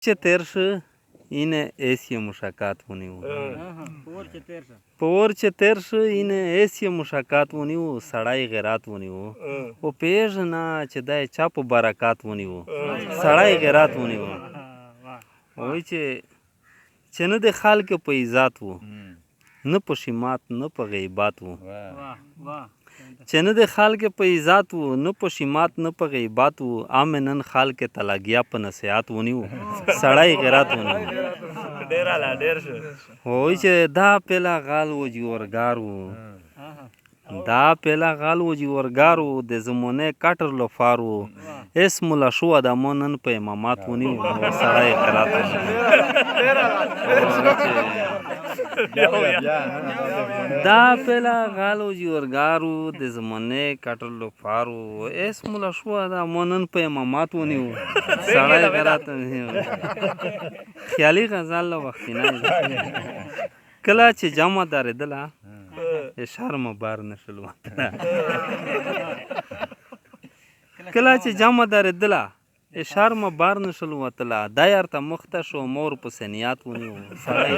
چې تیر شه اینه ایس یې مشکات ونیو په اور چې تیر شه اینه ایس یې مشکات ونیو سړی غیرات ونیو و پیژنه چې دا یې چا په برکات ونیو سړی غیرات ونیو وایي چې نه د خلک په عزت و نه په شمات نه په غیبات و چې نه د خلک په عزت و نه په شمات نه په غیبات و امنن خلک ته لګیا په نصیحت ونیو سړی غیرت ونیو وایي چې دا پیله غال و جوړګار و دا پیله غال و جوړګار و د زمانې کټر لفار و اسم له شو د مونن په امامات ونیو سړی غیرت ونیو دا پیله غال و جوړګار و د زمانې کټر لفار و اسم له شو د مونن په امامات ونیو سړی غیرت ونیو خیالي غزل له وختینه کله چې جمع درېدله شرم بار نشل وطنه کله چې جمع درېدله شرم بار نشل وطله دا یار ته مخته شو مور په سنیات ونیو سړی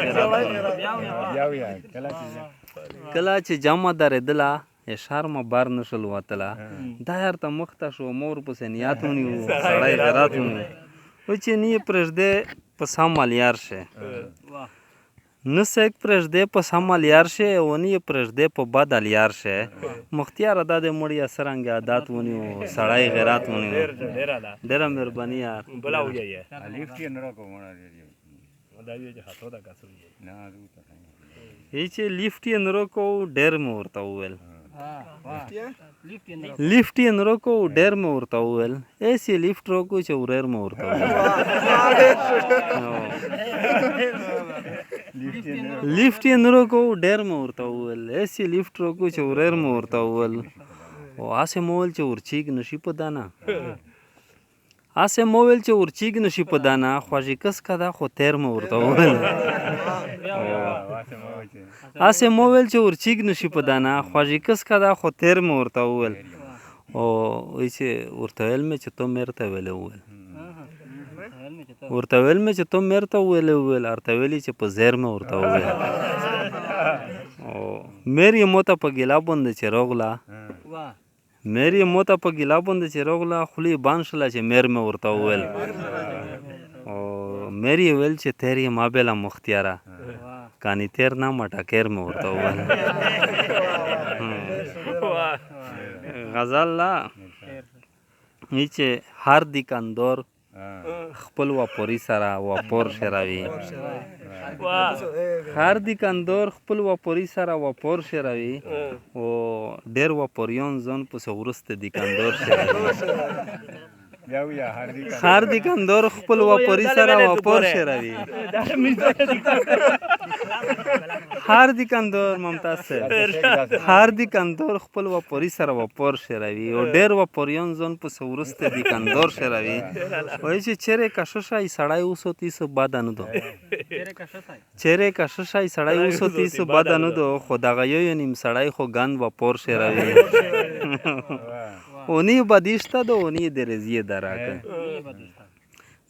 کله چې جمع درېدله شرم بار نشل وطله دا یار ته مخته شو مور په سنیات ونیو سړی غیرت ونیو و چې نه یې پرېږدې په سم مالیار شي نه سیک پرېږدې په سم مالیار شي او نه یې پرېږدې په بد الیار شي مختیاره دا د مړي څرنګه عادات ونیو سړی غیرت ونیو ډېره مهرباني یار ای چې لیفټ یې نه روکو ډېر مې ورته وویل لیفټ یې نه روکو ډېر مې ورته وویل ایس یې لیفټ روکو چې ورېر مې ورته وویل لیفټ یې نه روکو ډېر مې ورته وویل ایس یې لیفټ روکو چې ورېر مې ورته وویل او هسې مې وویل چې ورچیږ نشي په دانه هسې مې وویل چې ورچیږ نشي په دانه خوږې کس که ده خو تیر مې ورته وویل هسې مې وویل چې ورچیږ نشي په دانه خوږې کس که ده خو تیر مې ورته وویل او وایي چې ورته ویل مې چې تو مېر ته ویلې وویل ورته ویل مې چې تو مېر ته وویلې وویل ورته ویلي چې په زیر مې ورته وویل او مېر یې موته په ګیله بنده چې راغله مېر یې موته په ګیله بنده چې راغله خوله یې بند شوله چې مېر مې ورته وویل او مېر یې ویل چې تیر یې ما بیله مختیاره کانی تیر نه مټکیر مې ورته وویل غزل لا ای چې هر دیکندور خپل واپوري سره واپور شروي هر دیکندور خپل واپوري سره واپور شروي او ډېر واپوریان ځان پسې وروسته دیکندور شروي هر دیکندور خپل واپوري سره واپور شروي هر دیکندور ممتاز صاحب هر دیکندور خپل واپوري سره واپور شروي او ډېر واپوریان ځان پسې وروسته دیکندور شروي وایي چې چیرې کششای سړی اوسوتی څه بده نه دو چیرې کششای سړی اوسوتی څه بده نه دو خو دغه یو نیم سړی خو ګند واپور شروي اونی بدیشته دو اونی د رزیه دراکه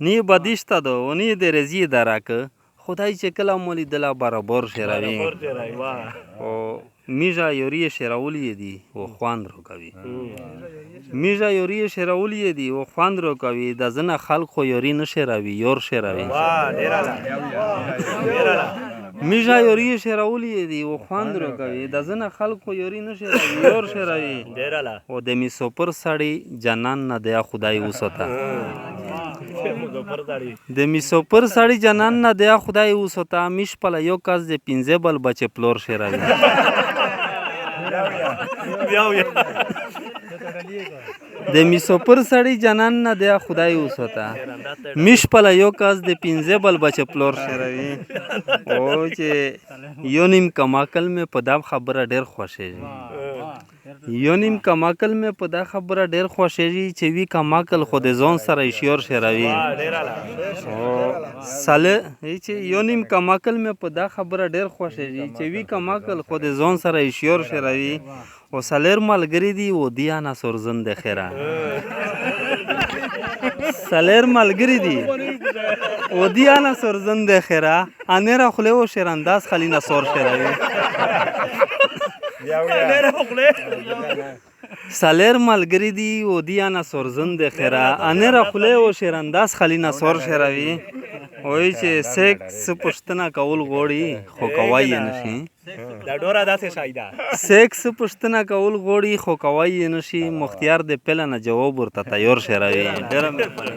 نی بدیشته دو اونی د رزیه دراکه خدای چې کله مولی دلا برابر شروي او میژه یوری شراولی دی و خواند رو کوي میژه یوری شراولی دی و خواند رو کوي د زنه خلق خو یوری نه شراوي یور شراوي میژه یوری شراولی دی و خواند رو کوي د زنه خلق خو یوری نه شراوي یور شراوي او د میسوپر سړی جنان نه دی خدای وسوته د میسوپر سړی جنان نه دی خدای وسوته میش پله یو کس د پنځه بل بچې پلور شراوي د میسوپر سړی جنان نه دی خدای وسوته میش پله یو کس د پنځه بل بچې پلور شراوي او چې یو نیم کماکل مې په دا خبره ډېر خوښېږي یو نیم کماکل مې په دا خبره ډېر خوښېږي چې وي کماکل خو د ځان سره شیور شراوي چې یو نیم کماکل مې په دا خبره ډېر خوښېږي چې وي کماکل خو د ځان سره شیور شراوي او سلیر ملګري دي و دیانا سورزن د خیره سلیر ملګري دي ودیانه سرزن د خیره انره خوله و شیرانداز خلینا سور شیروي سالر ملګری دی ودیانه سرزن د خیره انره خوله و شیرانداز خلینا سور شیروي وایي چې سیکس پوښتنه کول غواړي خو کوای یې نشي دا ډوره داسې شی ده سیکس پوښتنه کول غواړي خو کوای یې نشي مختیار د پله نه جواب ورته تیار شیروي ډېره مهرباني